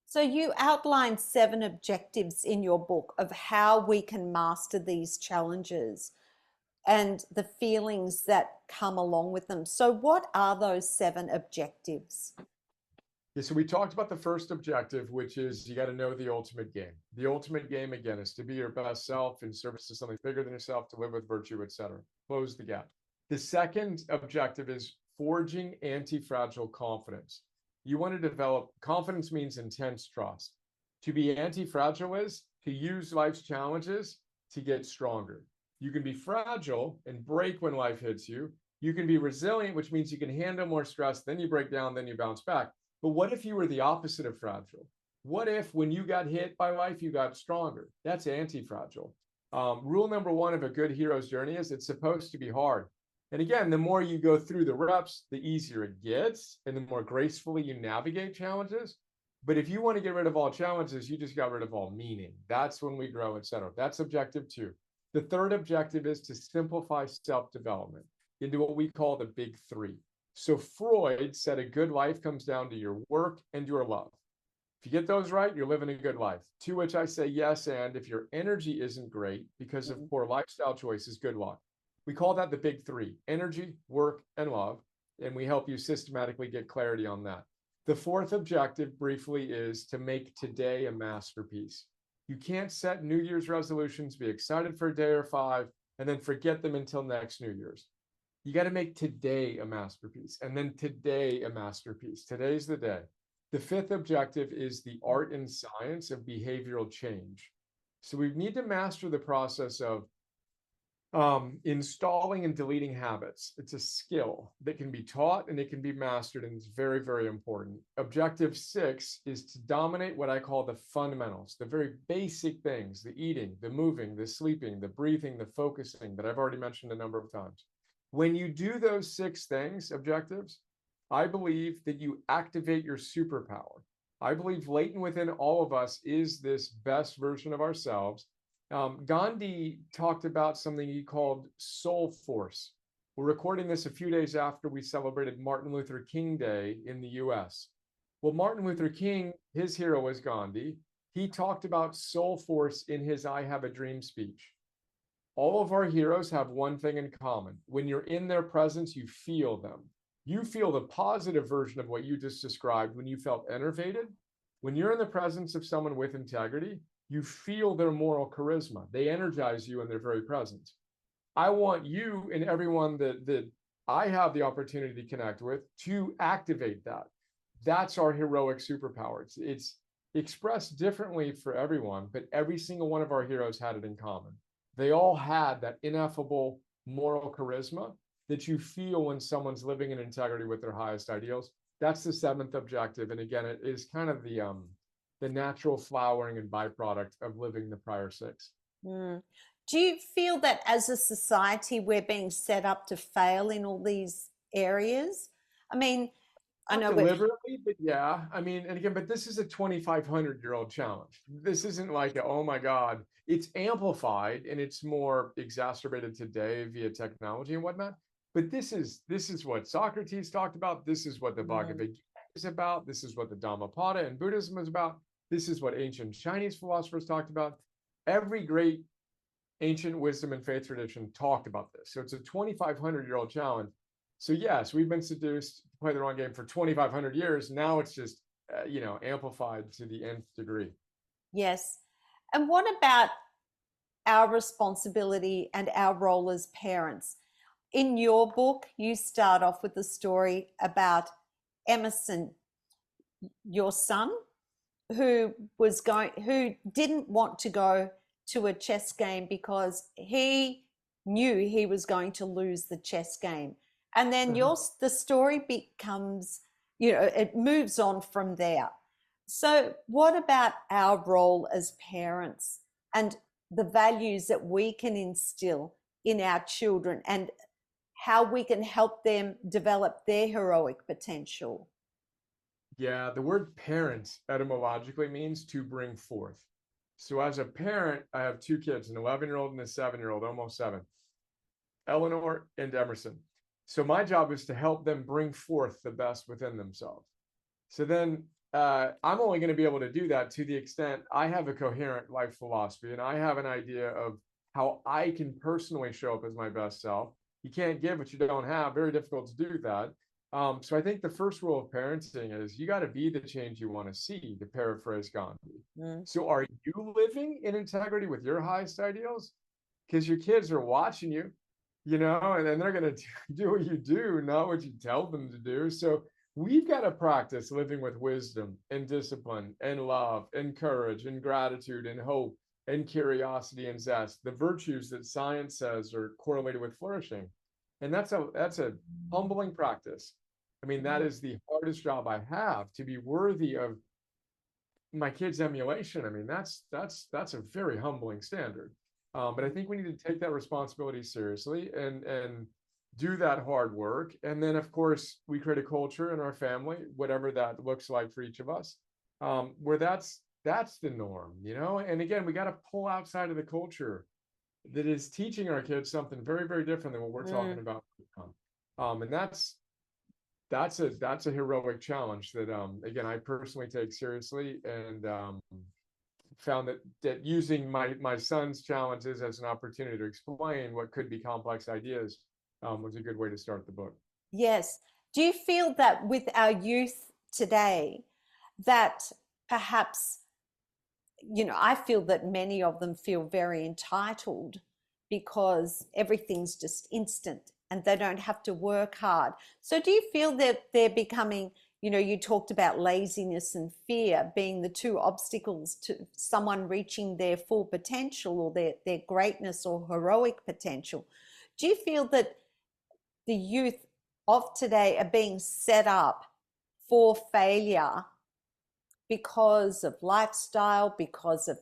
So you outlined 7 objectives in your book of how we can master these challenges and the feelings that come along with them. So what are those 7 objectives? Yeah, so we talked about the first objective, which is you got to know the ultimate game. The ultimate game, again, is to be your best self in service to something bigger than yourself, to live with virtue, etc. Close the gap. The second objective is forging anti-fragile confidence. You want to develop confidence means intense trust. To be anti-fragile is to use life's challenges to get stronger. You can be fragile and break when life hits you. You can be resilient, which means you can handle more stress, then you break down, then you bounce back. But what if you were the opposite of fragile? What if when you got hit by life, you got stronger? That's anti-fragile. Rule number one of a good hero's journey is it's supposed to be hard. And again, the more you go through the reps, the easier it gets and the more gracefully you navigate challenges. But if you want to get rid of all challenges, you just got rid of all meaning. That's when we grow, etc. That's objective 2. The third objective is to simplify self-development into what we call the big 3. So Freud said a good life comes down to your work and your love. If you get those right, you're living a good life. To which I say yes, and if your energy isn't great because of poor lifestyle choices, good luck. We call that the big 3: energy, work, and love. And we help you systematically get clarity on that. The fourth objective, briefly, is to make today a masterpiece. You can't set New Year's resolutions, be excited for a day or 5, and then forget them until next New Year's. You got to make today a masterpiece and then today a masterpiece. Today's the day. The fifth objective is the art and science of behavioral change. So we need to master the process of installing and deleting habits. It's a skill that can be taught and it can be mastered, and it's very, very important. Objective 6 is to dominate what I call the fundamentals, the very basic things: the eating, the moving, the sleeping, the breathing, the focusing that I've already mentioned a number of times. When you do those 6 things, objectives, I believe that you activate your superpower. I believe latent within all of us is this best version of ourselves. Gandhi talked about something he called soul force. We're recording this a few days after we celebrated Martin Luther King Day in the US. Well, Martin Luther King, his hero was Gandhi. He talked about soul force in his I Have a Dream speech. All of our heroes have one thing in common. When you're in their presence, you feel them. You feel the positive version of what you just described when you felt enervated. When you're in the presence of someone with integrity, you feel their moral charisma. They energize you in their very presence. I want you and everyone that I have the opportunity to connect with to activate that. That's our heroic superpower. It's expressed differently for everyone, but every single one of our heroes had it in common. They all had that ineffable moral charisma that you feel when someone's living in integrity with their highest ideals. That's the 7th objective. And again, it is kind of the natural flowering and byproduct of living the prior 6. Mm. Do you feel that as a society we're being set up to fail in all these areas? I mean, I Not know we're, deliberately, but yeah. I mean, and again, but this is a 2,500-year-old challenge. This isn't like, oh my God, it's amplified and it's more exacerbated today via technology and whatnot. But this is what Socrates talked about. This is what the Bhagavad Gita is about. This is what the Dhammapada and Buddhism is about. This is what ancient Chinese philosophers talked about. Every great ancient wisdom and faith tradition talked about this. So it's a 2,500-year-old challenge. So yes, we've been seduced to play the wrong game for 2,500 years. Now it's just, amplified to the nth degree. yes. And what about our responsibility and our role as parents? In your book, you start off with a story about Emerson, your son, who didn't want to go to a chess game because he knew he was going to lose the chess game. And then the story becomes, it moves on from there. So what about our role as parents and the values that we can instill in our children, and how we can help them develop their heroic potential. Yeah, the word parent etymologically means to bring forth. So as a parent, I have two kids, an 11-year-old and a 7-year-old, almost 7, Eleanor and Emerson. So my job is to help them bring forth the best within themselves. So then I'm only going to be able to do that to the extent I have a coherent life philosophy and I have an idea of how I can personally show up as my best self. You can't give what you don't have. Very difficult to do that. So I think the first rule of parenting is you got to be the change you want to see, to paraphrase Gandhi. So are you living in integrity with your highest ideals? Because your kids are watching you, and then they're going to do what you do, not what you tell them to do. So we've got to practice living with wisdom and discipline and love and courage and gratitude and hope and curiosity and zest, the virtues that science says are correlated with flourishing. And that's a humbling practice. I mean, that is the hardest job I have, to be worthy of my kids' emulation. I mean, that's a very humbling standard. But I think we need to take that responsibility seriously and do that hard work. And then, of course, we create a culture in our family, whatever that looks like for each of us, where that's the norm, And again, we got to pull outside of the culture that is teaching our kids something very, very different than what we're talking about. And that's a heroic challenge that again, I personally take seriously, and found that using my son's challenges as an opportunity to explain what could be complex ideas was a good way to start the book. Yes. Do you feel that with our youth today, that perhaps, I feel that many of them feel very entitled because everything's just instant and they don't have to work hard. So do you feel that they're becoming, you talked about laziness and fear being the two obstacles to someone reaching their full potential or their greatness or heroic potential. Do you feel that the youth of today are being set up for failure because of lifestyle, because of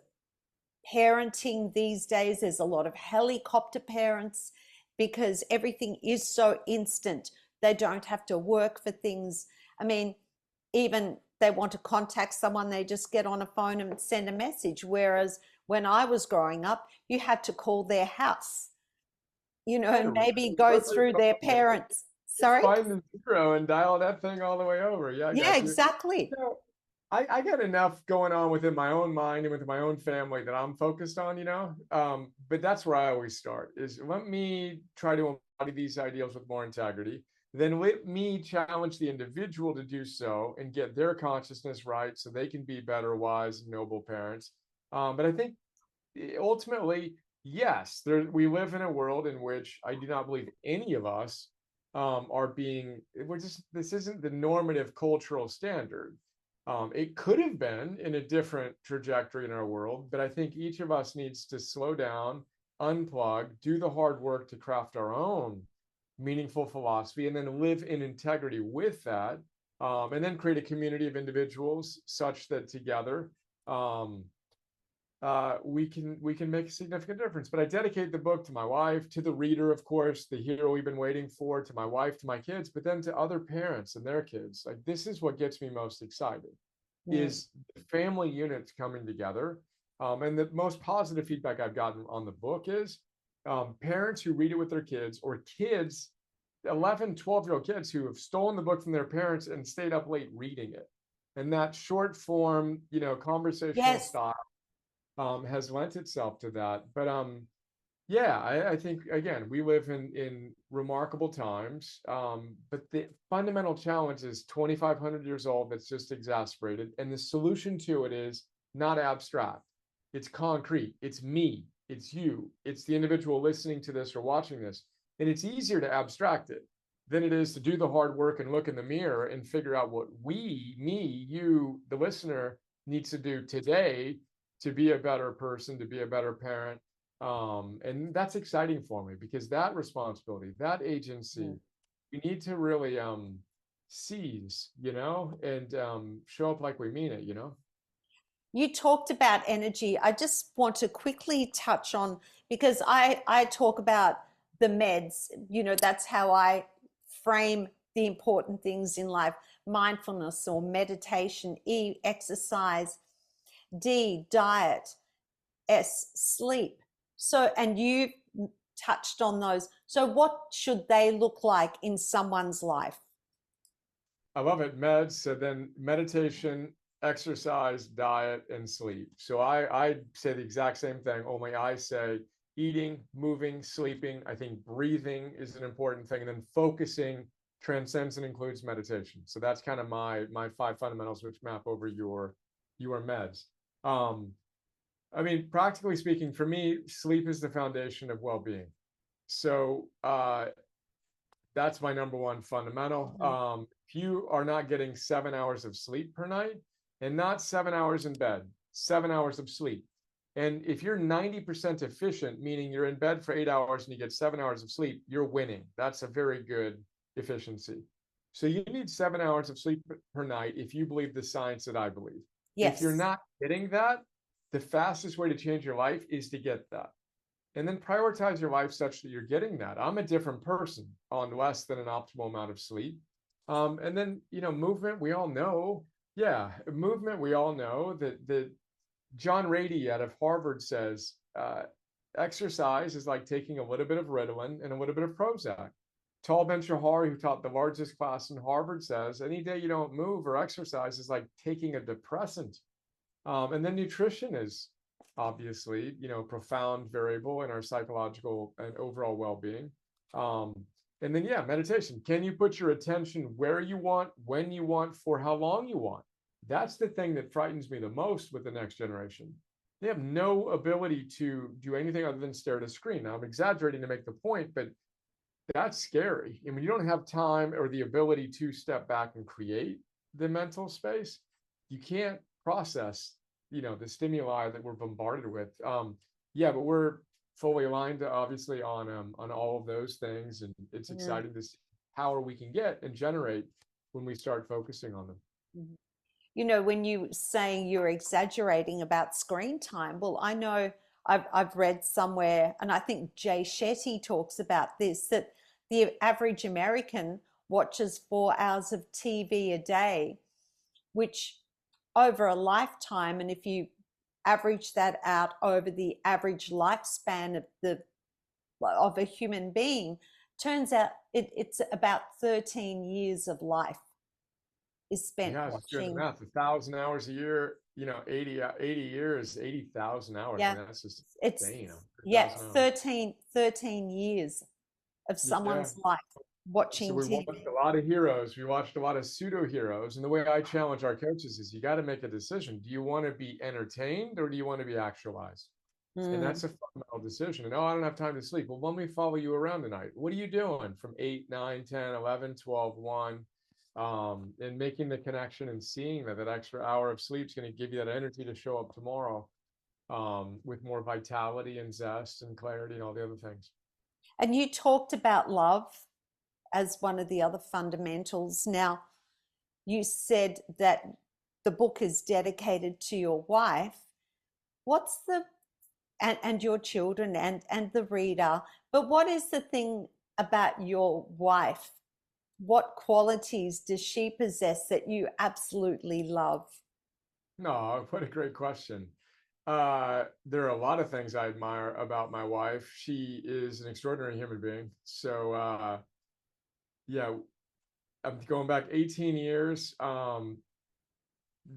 parenting these days? There's a lot of helicopter parents because everything is so instant. They don't have to work for things. I mean, even they want to contact someone, they just get on a phone and send a message. Whereas when I was growing up, you had to call their house, and maybe go through their parents. Sorry? Find the zero and dial that thing all the way over. Yeah, I Yeah, got you. exactly. I got enough going on within my own mind and with my own family that I'm focused on, but that's where I always start, is let me try to embody these ideals with more integrity. Then let me challenge the individual to do so and get their consciousness right so they can be better, wise, noble parents. But I think ultimately, yes, we live in a world in which I do not believe any of us this isn't the normative cultural standard. It could have been in a different trajectory in our world, but I think each of us needs to slow down, unplug, do the hard work to craft our own meaningful philosophy, and then live in integrity with that, and then create a community of individuals such that together we can make a significant difference. But I dedicate the book to my wife, to the reader, of course, the hero we've been waiting for, to my wife, to my kids, but then to other parents and their kids. Like, this is what gets me most excited, is the family units coming together. And the most positive feedback I've gotten on the book is parents who read it with their kids, or kids, 11, 12-year-old kids who have stolen the book from their parents and stayed up late reading it. And that short form, conversational style has lent itself to that. But yeah, I think, again, we live in remarkable times, but the fundamental challenge is 2,500 years old that's just exacerbated. And the solution to it is not abstract. It's concrete. It's me. It's you. It's the individual listening to this or watching this. And it's easier to abstract it than it is to do the hard work and look in the mirror and figure out what you, the listener, needs to do today to be a better person, to be a better parent. And that's exciting for me, because that responsibility, that agency, we need to really seize, and show up like we mean it, You talked about energy. I just want to quickly touch on, because I talk about the meds. You know, that's how I frame the important things in life: mindfulness or meditation, E, exercise, D, diet, S, sleep. So, and you touched on those. So, what should they look like in someone's life? I love it. Meds. So then meditation, exercise, diet, and sleep. So I say the exact same thing, only I say eating, moving, sleeping. I think breathing is an important thing. And then focusing transcends and includes meditation. So that's kind of my 5 fundamentals, which map over your meds. I mean, practically speaking, for me, sleep is the foundation of well-being. So that's my number one fundamental. If you are not getting 7 hours of sleep per night, and not 7 hours in bed, 7 hours of sleep. And if you're 90% efficient, meaning you're in bed for 8 hours and you get 7 hours of sleep, you're winning. That's a very good efficiency. So you need 7 hours of sleep per night if you believe the science that I believe. If you're Yes. not getting that, the fastest way to change your life is to get that. And then prioritize your life such that you're getting that. I'm a different person on less than an optimal amount of sleep. And then, you know, movement, we all know. Yeah, movement, we all know that John Rady out of Harvard says exercise is like taking a little bit of Ritalin and a little bit of Prozac. Tal Ben-Shahar, who taught the largest class in Harvard, says any day you don't move or exercise is like taking a depressant. And then nutrition is obviously, you know, profound variable in our psychological and overall well-being. And then, yeah, meditation. Can you put your attention where you want, when you want, for how long you want? That's the thing that frightens me the most with the next generation. They have no ability to do anything other than stare at a screen. Now, I'm exaggerating to make the point, but that's scary. And when you don't have time or the ability to step back and create the mental space, you can't process, you know, the stimuli that we're bombarded with. Yeah, but we're fully aligned, obviously, on all of those things, and it's Mm. exciting to see how we can get and generate when we start focusing on them. Mhm. You know, when you saying you're exaggerating about screen time, well, I know I've read somewhere, and I think Jay Shetty talks about this, that the average American watches 4 hours of TV a day, which over a lifetime, and if you average that out over the average lifespan of a human being, turns out it's about 13 years of life is spent Yeah, I was just doing the watching. math. 1,000 hours a year, you know, 80 years, 80,000 hours. I Yeah, mean, that's just it's insane. yeah, 1,000 hours. 13 years of Yeah. someone's life So watching we watched TV. a lot of heroes. We watched a lot of pseudo heroes. And the way I challenge our coaches is you got to make a decision. Do you want to be entertained or do you want to be actualized? And Mm. that's a fundamental decision. And oh, I don't have time to sleep. Well, let me follow you around tonight. What are you doing from 8, 9, 10, 11, 12, 1? And making the connection and seeing that extra hour of sleep is going to give you that energy to show up tomorrow with more vitality and zest and clarity and all the other things. And you talked about love as one of the other fundamentals. Now, you said that the book is dedicated to your wife. What's the and your children and the reader, but what is the thing about your wife? What qualities does she possess that you absolutely love? No, what a great question. There are a lot of things I admire about my wife. She is an extraordinary human being. So, yeah, I'm going back 18 years.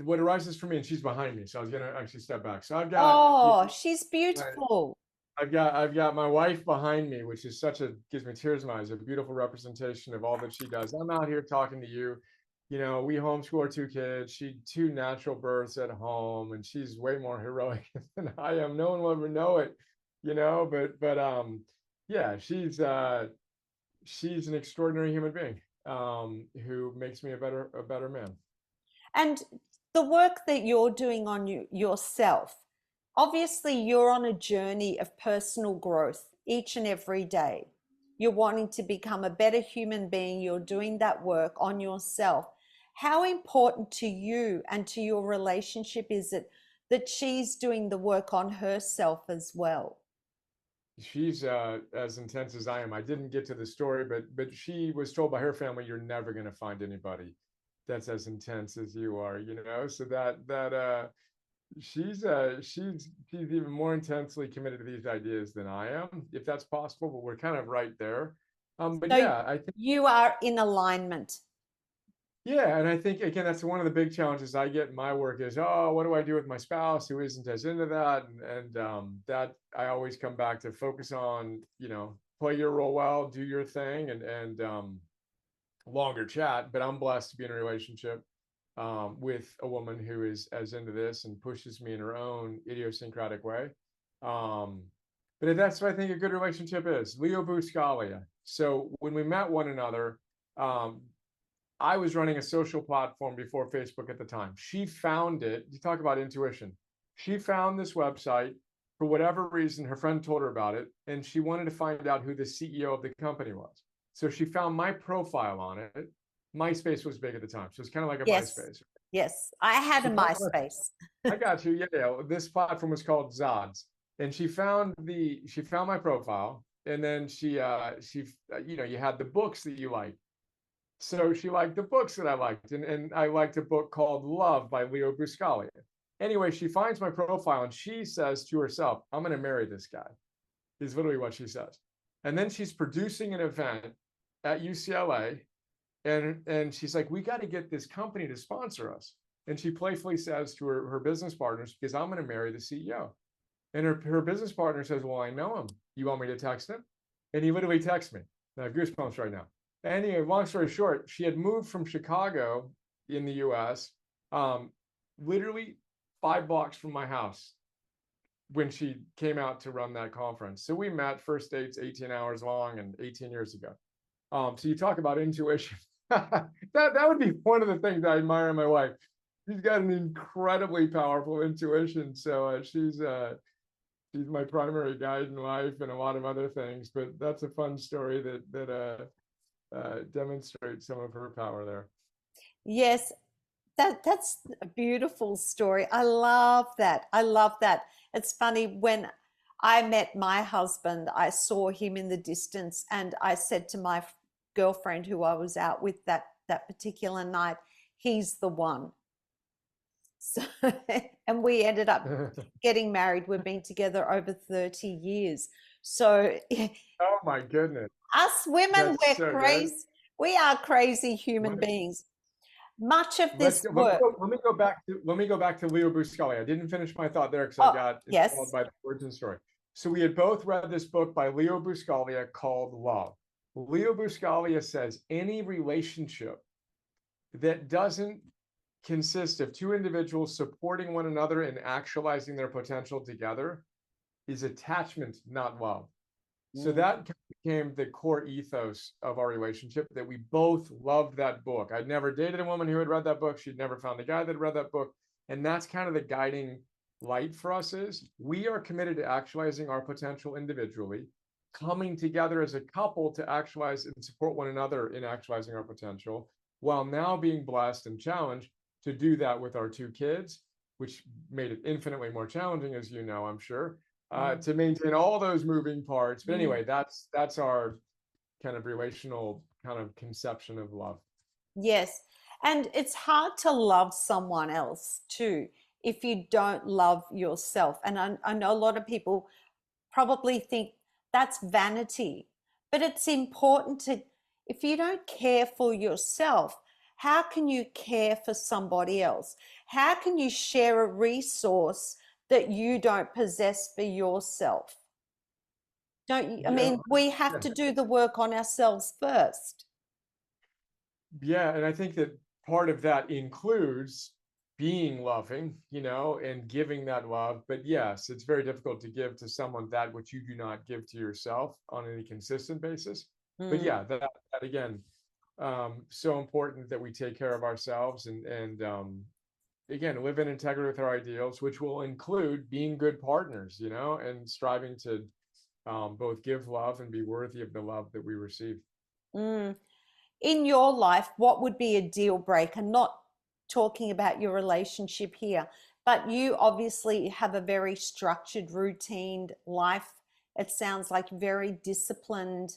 What arises for me, and she's behind me, so I was gonna actually step back. So I've got, Oh, she's right, beautiful. I've got my wife behind me, which is gives me tears in my eyes, a beautiful representation of all that she does. I'm out here talking to you. You know, we homeschool our 2 kids. She 2 natural births at home, and she's way more heroic than I am. No one will ever know it, you know, but yeah, she's an extraordinary human being who makes me a better man. And the work that you're doing on yourself, obviously, you're on a journey of personal growth each and every day. You're wanting to become a better human being. You're doing that work on yourself. How important to you and to your relationship is it that she's doing the work on herself as well? she's as intense as I am. I didn't get to the story, but she was told by her family, "You're never going to find anybody that's as intense as you are," you know. So she's even more intensely committed to these ideas than I am, if that's possible. But we're kind of right there. But So yeah, I think. you are in alignment. Yeah, and I think again that's one of the big challenges I get in my work is, oh, what do I do with my spouse who isn't as into that? And that I always come back to focus on, play your role well, do your thing, and longer chat. But I'm blessed to be in a relationship with a woman who is as into this and pushes me in her own idiosyncratic way. Um, but that's what I think a good relationship is. Leo Buscaglia. So when we met one another, um, I was running a social platform before Facebook at the time. She found it. You talk about intuition. She found this website for whatever reason. Her friend told her about it, and she wanted to find out who the CEO of the company was. So she found my profile on it. MySpace was big at the time, so it's kind of like a Yes. MySpace. Yes. I had She a found MySpace. I got you. Yeah, yeah. This platform was called Zods, and she found my profile, and then you had the books that you liked. So she liked the books that I liked, and I liked a book called Love by Leo Buscaglia. Anyway, she finds my profile and she says to herself, "I'm going to marry this guy." Is literally what she says. And then she's producing an event at UCLA, and she's like, "We got to get this company to sponsor us." And she playfully says to her business partners, "Because I'm going to marry the CEO." And her business partner says, "Well, I know him. You want me to text him?" And he literally texts me. I have goosebumps right now. Anyway, long story short, she had moved from Chicago in the US, um, literally 5 blocks from my house when she came out to run that conference. So we met, first dates 18 hours long and 18 years ago. So you talk about intuition. That would be one of the things I admire in my wife. She's got an incredibly powerful intuition. So she's my primary guide in life and a lot of other things. But that's a fun story that demonstrates some of her power there. Yes. That's a beautiful story. I love that. I love that. It's funny, when I met my husband, I saw him in the distance and I said to my girlfriend who I was out with that particular night, he's the one. So, and we ended up getting married. We've been together over 30 years. So Oh my goodness. us women, That's we're so good. crazy. We are crazy human Let- beings. Much of Let's this go. work. Let me go back to Leo Buscaglia. I didn't finish my thought there because I Oh, got enthralled yes. by the origin story. So we had both read this book by Leo Buscaglia called Love. Leo Buscaglia says any relationship that doesn't consist of two individuals supporting one another and actualizing their potential together is attachment, not love. So Mm. that became the core ethos of our relationship, that we both loved that book. I'd never dated a woman who had read that book. She'd never found a guy that read that book. And that's kind of the guiding light for us is we are committed to actualizing our potential individually, coming together as a couple to actualize and support one another in actualizing our potential, while now being blessed and challenged to do that with our two kids, which made it infinitely more challenging, as you know, I'm sure, to maintain all those moving parts. But anyway, that's our kind of relational kind of conception of love. Yes. And it's hard to love someone else too if you don't love yourself. And I know a lot of people probably think that's vanity, but it's important to, if you don't care for yourself, how can you care for somebody else? How can you share a resource that you don't possess for yourself? Don't you? I Yeah, mean, we have yeah, to do the work on ourselves first. yeah. And I think that part of that includes being loving, and giving that love. But yes, it's very difficult to give to someone that which you do not give to yourself on any consistent basis. But Mm. yeah, that again, so important that we take care of ourselves and again, live in integrity with our ideals, which will include being good partners, and striving to both give love and be worthy of the love that we receive. Mm. In your life, what would be a deal breaker? Not talking about your relationship here, but you obviously have a very structured, routine life. It sounds like very disciplined.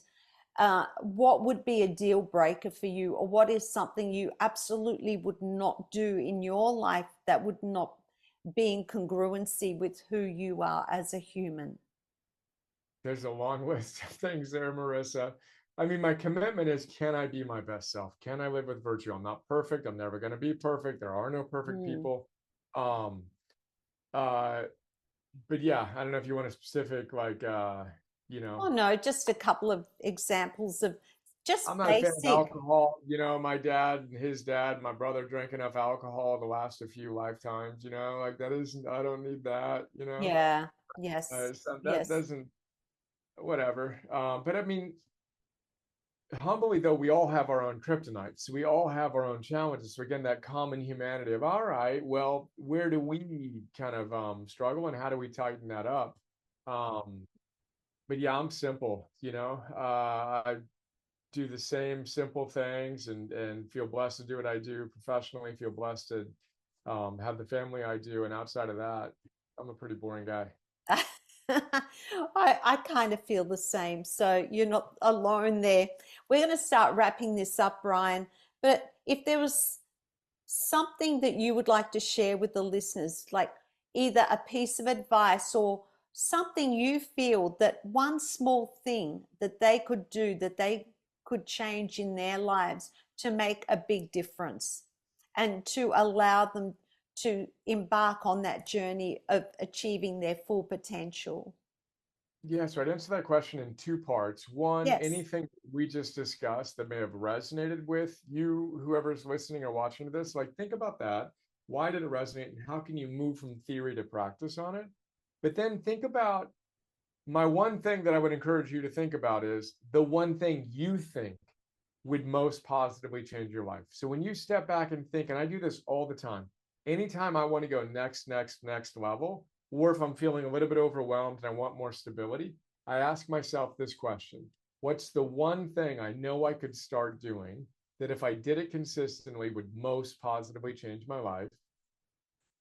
What would be a deal breaker for you, or what is something you absolutely would not do in your life that would not be in congruency with who you are as a human? There's a long list of things there, Marissa. I mean, my commitment is, can I be my best self? Can I live with virtue? I'm not perfect. I'm never going to be perfect. There are no perfect Mm. people. Um, uh, but yeah, I don't know if you want a specific, like, you Oh know, no, just a couple of examples of just I'm not a fan of basic. alcohol. You know, my dad and his dad, my brother drank enough alcohol to last a few lifetimes, you know, like that isn't, I don't need that, you know. Yeah. Yes. So that Yes. doesn't, whatever. But I mean, humbly though, we all have our own kryptonites. We all have our own challenges. So again, that common humanity of, all right, well, where do we kind of struggle and how do we tighten that up? Um, but yeah, I'm simple, you know. I do the same simple things and feel blessed to do what I do professionally, feel blessed to have the family I do. And outside of that, I'm a pretty boring guy. I kind of feel the same. So you're not alone there. We're going to start wrapping this up, Brian. But if there was something that you would like to share with the listeners, like either a piece of advice or something you feel that one small thing that they could do, that they could change in their lives to make a big difference and to allow them to embark on that journey of achieving their full potential. Yeah, so I'd answer that question in two parts. One, Yes. anything we just discussed that may have resonated with you, whoever's listening or watching this, like think about that. Why did it resonate and how can you move from theory to practice on it? But then think about my one thing that I would encourage you to think about is the one thing you think would most positively change your life. So when you step back and think, and I do this all the time, anytime I want to go next level, or if I'm feeling a little bit overwhelmed and I want more stability, I ask myself this question. What's the one thing I know I could start doing that if I did it consistently would most positively change my life?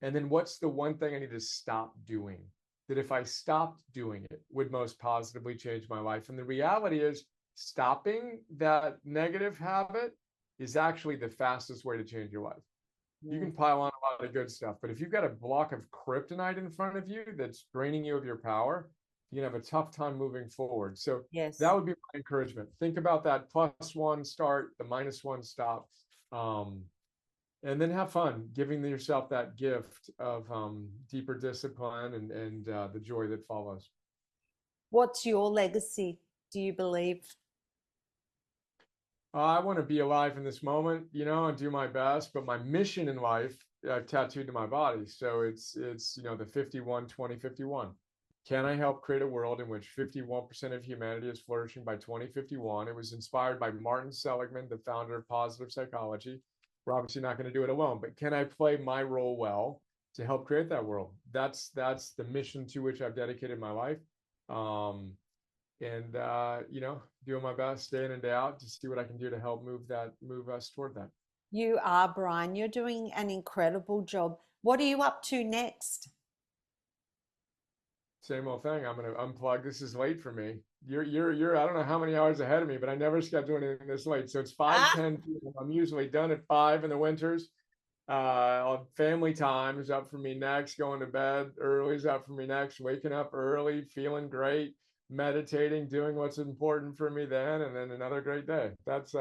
And then what's the one thing I need to stop doing that if I stopped doing it would most positively change my life? And the reality is, stopping that negative habit is actually the fastest way to change your life. You Mm. can pile on a lot of good stuff, but if you've got a block of kryptonite in front of you that's draining you of your power, you can have a tough time moving forward. So that Yes. would be my encouragement. Think about that +1 start, the -1 stop. Um, and then have fun giving yourself that gift of deeper discipline and the joy that follows. What's your legacy, do you believe? I want to be alive in this moment, you know, and do my best. But my mission in life, I've tattooed to my body. So it's you know the 51-20-51. Can I help create a world in which 51% of humanity is flourishing by 2051? It was inspired by Martin Seligman, the founder of positive psychology. We're obviously not going to do it alone, but can I play my role well to help create that world? That's the mission to which I've dedicated my life. Um, and you know, doing my best day in and day out to see what I can do to help move us toward that. You are, Brian. You're doing an incredible job. What are you up to next? Same old thing. I'm gonna unplug. This is late for me. You're I don't know how many hours ahead of me, but I never schedule anything this late. So it's five Ah, ten p.m. I'm usually done at 5 in the winters. Family time is up for me next. Going to bed early is up for me next. Waking up early, feeling great, meditating, doing what's important for me then, and then another great day. That's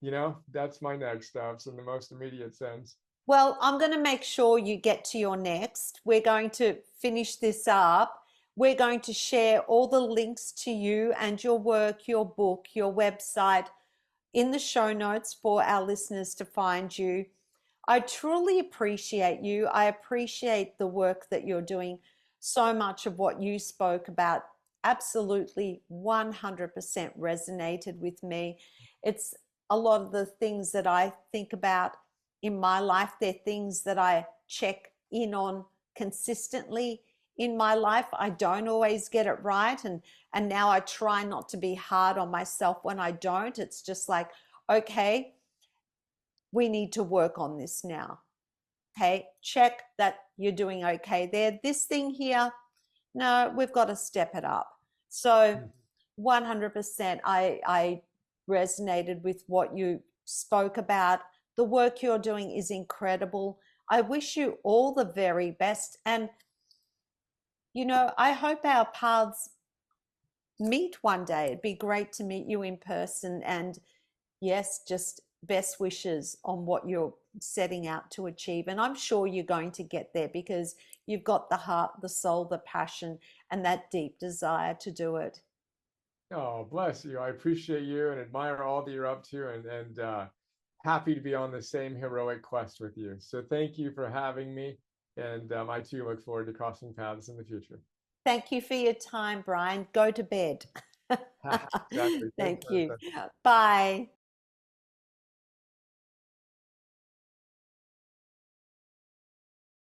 you know, that's my next steps in the most immediate sense. well, I'm going to make sure you get to your next. We're going to finish this up. We're going to share all the links to you and your work, your book, your website in the show notes for our listeners to find you. I truly appreciate you. I appreciate the work that you're doing. So much of what you spoke about absolutely 100% resonated with me. It's a lot of the things that I think about in my life. They're things that I check in on consistently in my life. I don't always get it right. And now I try not to be hard on myself when I don't. It's just like, okay, we need to work on this now. Okay, check that you're doing okay there. This thing here, no, we've got to step it up. So Mhm. 100%, I resonated with what you spoke about. The work you're doing is incredible. I wish you all the very best. And, I hope our paths meet one day. It'd be great to meet you in person. And yes, just best wishes on what you're setting out to achieve. And I'm sure you're going to get there because you've got the heart, the soul, the passion, and that deep desire to do it. Oh, bless you. I appreciate you and admire all that you're up to, and happy to be on the same heroic quest with you. So thank you for having me. And I too look forward to crossing paths in the future. Thank you for your time, Brian. Go to bed. Exactly. Thanks, Thank you. Marissa. Bye.